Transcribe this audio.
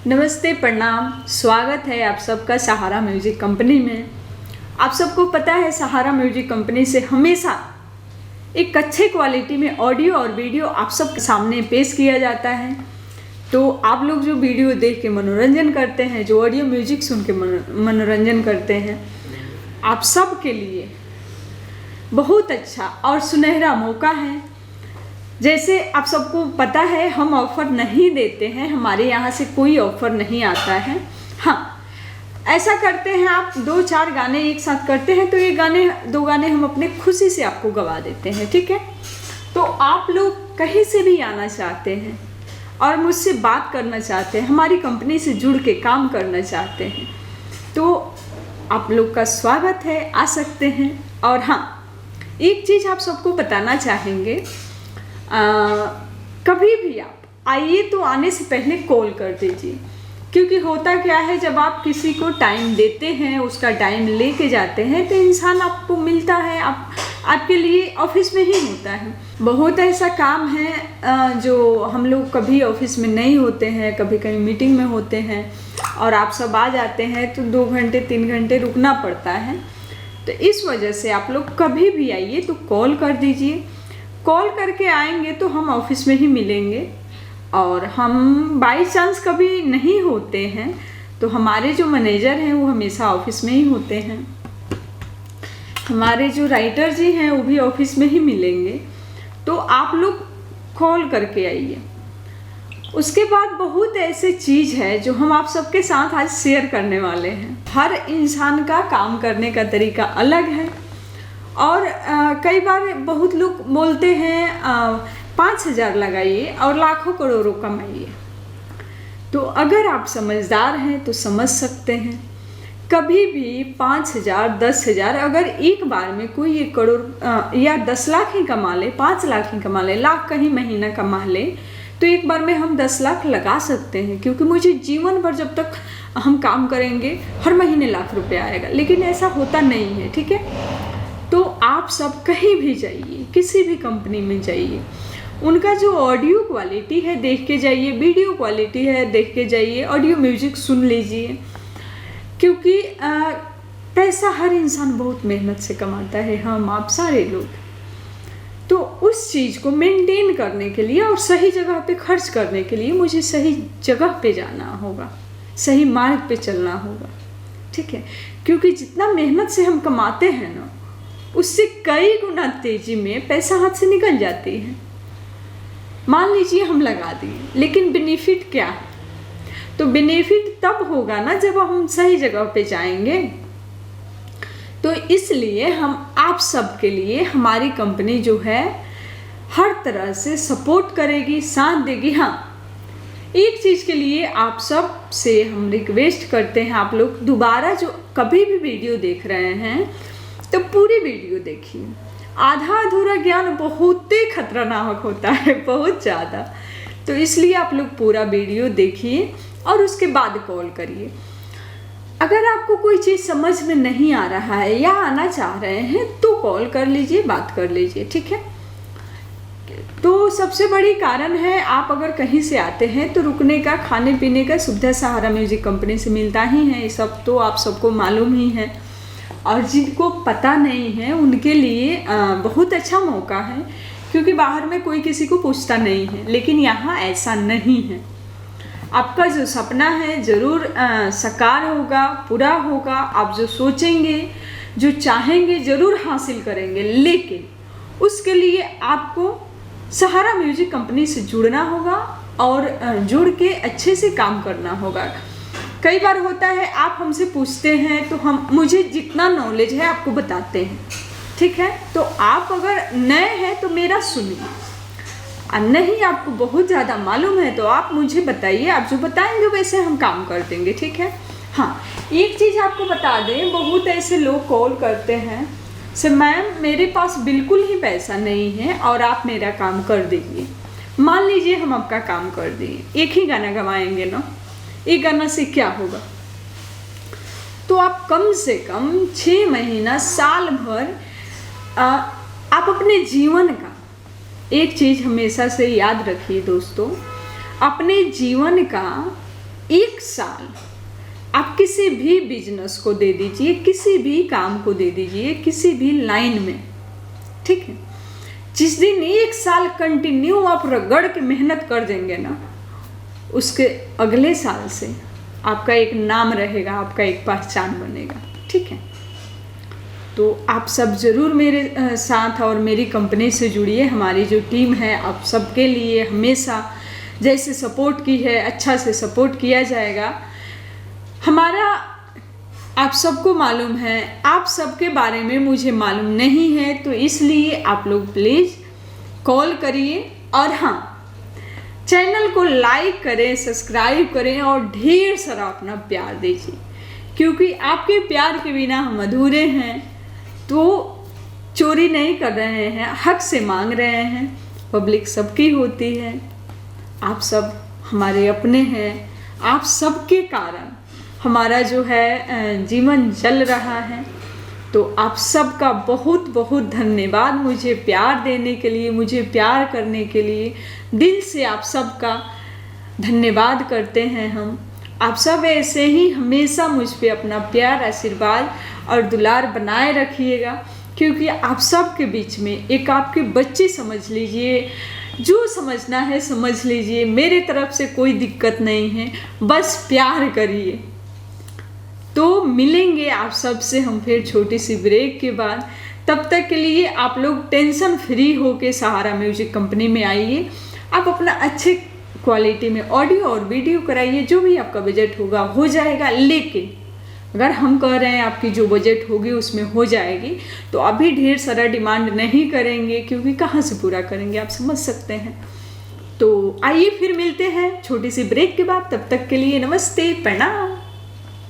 नमस्ते, प्रणाम। स्वागत है आप सबका सहारा म्यूजिक कंपनी में। आप सबको पता है सहारा म्यूजिक कंपनी से हमेशा एक अच्छे क्वालिटी में ऑडियो और वीडियो आप सब के सामने पेश किया जाता है। तो आप लोग जो वीडियो देख के मनोरंजन करते हैं, जो ऑडियो म्यूजिक सुन के मनोरंजन करते हैं, आप सब के लिए बहुत अच्छा और सुनहरा मौका है। जैसे आप सबको पता है हम ऑफ़र नहीं देते हैं, हमारे यहाँ से कोई ऑफ़र नहीं आता है। हाँ, ऐसा करते हैं आप 2-4 गाने एक साथ करते हैं तो ये दो गाने हम अपने खुशी से आपको गवा देते हैं, ठीक है। तो आप लोग कहीं से भी आना चाहते हैं और मुझसे बात करना चाहते हैं, हमारी कंपनी से जुड़ के काम करना चाहते हैं, तो आप लोग का स्वागत है, आ सकते हैं। और हाँ, एक चीज़ आप सबको बताना चाहेंगे, कभी भी आप आइए तो आने से पहले कॉल कर दीजिए, क्योंकि होता क्या है जब आप किसी को टाइम देते हैं, उसका टाइम लेके जाते हैं तो इंसान आपको मिलता है, आपके लिए ऑफिस में ही होता है। बहुत ऐसा काम है जो हम लोग कभी ऑफिस में नहीं होते हैं, कभी कहीं मीटिंग में होते हैं और आप सब आ जाते हैं तो 2 घंटे 3 घंटे रुकना पड़ता है। तो इस वजह से आप लोग कभी भी आइए तो कॉल कर दीजिए। कॉल करके आएंगे तो हम ऑफिस में ही मिलेंगे, और हम बाई चांस कभी नहीं होते हैं तो हमारे जो मैनेजर हैं वो हमेशा ऑफिस में ही होते हैं, हमारे जो राइटर जी हैं वो भी ऑफिस में ही मिलेंगे। तो आप लोग कॉल करके आइए। उसके बाद बहुत ऐसे चीज़ है जो हम आप सबके साथ आज शेयर करने वाले हैं। हर इंसान का काम करने का तरीका अलग है और कई बार बहुत लोग बोलते हैं 5,000 लगाइए और लाखों करोड़ों कमाइए। तो अगर आप समझदार हैं तो समझ सकते हैं, कभी भी 5,000 10,000 अगर एक बार में कोई 1 करोड़ या 10 लाख ही कमा ले, 5 लाख ही कमा ले, लाख का ही महीना कमा ले, तो एक बार में हम 10 लाख लगा सकते हैं, क्योंकि मुझे जीवन भर जब तक हम काम करेंगे हर महीने लाख रुपया आएगा। लेकिन ऐसा होता नहीं है, ठीक है। तो आप सब कहीं भी जाइए, किसी भी कंपनी में जाइए, उनका जो ऑडियो क्वालिटी है देख के जाइए, वीडियो क्वालिटी है देख के जाइए, ऑडियो म्यूजिक सुन लीजिए, क्योंकि पैसा हर इंसान बहुत मेहनत से कमाता है, हम आप सारे लोग। तो उस चीज़ को मेंटेन करने के लिए और सही जगह पे खर्च करने के लिए मुझे सही जगह पे जाना होगा, सही मार्ग पे चलना होगा, ठीक है। क्योंकि जितना मेहनत से हम कमाते हैं ना, उससे कई गुना तेजी में पैसा हाथ से निकल जाती है। मान लीजिए हम लगा दिए, लेकिन बेनिफिट क्या है? तो बेनिफिट तब होगा ना जब हम सही जगह पे जाएंगे। तो इसलिए हम आप सब के लिए हमारी कंपनी जो है हर तरह से सपोर्ट करेगी, साथ देगी। हाँ, एक चीज़ के लिए आप सब से हम रिक्वेस्ट करते हैं, आप लोग दोबारा जो कभी भी वीडियो देख रहे हैं तो पूरी वीडियो देखिए। आधा अधूरा ज्ञान बहुत ही खतरनाक होता है, बहुत ज़्यादा। तो इसलिए आप लोग पूरा वीडियो देखिए और उसके बाद कॉल करिए। अगर आपको कोई चीज़ समझ में नहीं आ रहा है या आना चाह रहे हैं तो कॉल कर लीजिए, बात कर लीजिए, ठीक है। तो सबसे बड़ी कारण है, आप अगर कहीं से आते हैं तो रुकने का, खाने पीने का सुविधा सहारा म्यूजिक कंपनी से मिलता ही है। ये सब तो आप सबको मालूम ही है, और जिनको पता नहीं है उनके लिए बहुत अच्छा मौका है, क्योंकि बाहर में कोई किसी को पूछता नहीं है। लेकिन यहाँ ऐसा नहीं है। आपका जो सपना है ज़रूर साकार होगा, पूरा होगा। आप जो सोचेंगे, जो चाहेंगे, ज़रूर हासिल करेंगे। लेकिन उसके लिए आपको सहारा म्यूजिक कंपनी से जुड़ना होगा और जुड़ के अच्छे से काम करना होगा। कई बार होता है आप हमसे पूछते हैं तो हम मुझे जितना नॉलेज है आपको बताते हैं, ठीक है। तो आप अगर नए हैं तो मेरा सुनिए, और नहीं आपको बहुत ज़्यादा मालूम है तो आप मुझे बताइए, आप जो बताएंगे वैसे हम काम कर देंगे, ठीक है। हाँ, एक चीज़ आपको बता दें, बहुत ऐसे लोग कॉल करते हैं से मैम मेरे पास बिल्कुल ही पैसा नहीं है और आप मेरा काम कर दीजिए। मान लीजिए हम आपका काम कर दिए, एक ही गाना गवाएंगे ना, एक गाना से क्या होगा? तो आप कम से कम 6 महीना, साल भर आप अपने जीवन का एक चीज़ हमेशा से याद रखिए दोस्तों, अपने जीवन का 1 साल आप किसी भी बिजनेस को दे दीजिए, किसी भी काम को दे दीजिए, किसी भी लाइन में, ठीक है। जिस दिन 1 साल कंटिन्यू आप रगड़ के मेहनत कर देंगे ना, उसके अगले साल से आपका एक नाम रहेगा, आपका एक पहचान बनेगा, ठीक है। तो आप सब ज़रूर मेरे साथ और मेरी कंपनी से जुड़िए। हमारी जो टीम है आप सबके लिए हमेशा जैसे सपोर्ट की है, अच्छा से सपोर्ट किया जाएगा। हमारा आप सबको मालूम है, आप सबके बारे में मुझे मालूम नहीं है, तो इसलिए आप लोग प्लीज़ कॉल करिए और हाँ, चैनल को लाइक करें, सब्सक्राइब करें और ढेर सारा अपना प्यार दीजिए, क्योंकि आपके प्यार के बिना हम अधूरे हैं। तो चोरी नहीं कर रहे हैं, हक से मांग रहे हैं। पब्लिक सबकी होती है, आप सब हमारे अपने हैं। आप सबके कारण हमारा जो है जीवन चल रहा है। तो आप सबका बहुत बहुत धन्यवाद मुझे प्यार देने के लिए, मुझे प्यार करने के लिए। दिल से आप सबका धन्यवाद करते हैं हम। आप सब ऐसे ही हमेशा मुझ पे अपना प्यार, आशीर्वाद और दुलार बनाए रखिएगा, क्योंकि आप सब के बीच में एक आपके बच्चे समझ लीजिए, जो समझना है समझ लीजिए। मेरे तरफ से कोई दिक्कत नहीं है, बस प्यार करिए। तो मिलेंगे आप सब से हम फिर छोटी सी ब्रेक के बाद। तब तक के लिए आप लोग टेंशन फ्री होके सहारा म्यूजिक कंपनी में आइए। आप अपना अच्छे क्वालिटी में ऑडियो और वीडियो कराइए, जो भी आपका बजट होगा हो जाएगा। लेकिन अगर हम कह रहे हैं आपकी जो बजट होगी उसमें हो जाएगी, तो अभी ढेर सारा डिमांड नहीं करेंगे, क्योंकि कहाँ से पूरा करेंगे, आप समझ सकते हैं। तो आइए फिर मिलते हैं छोटी सी ब्रेक के बाद। तब तक के लिए नमस्ते, प्रणाम।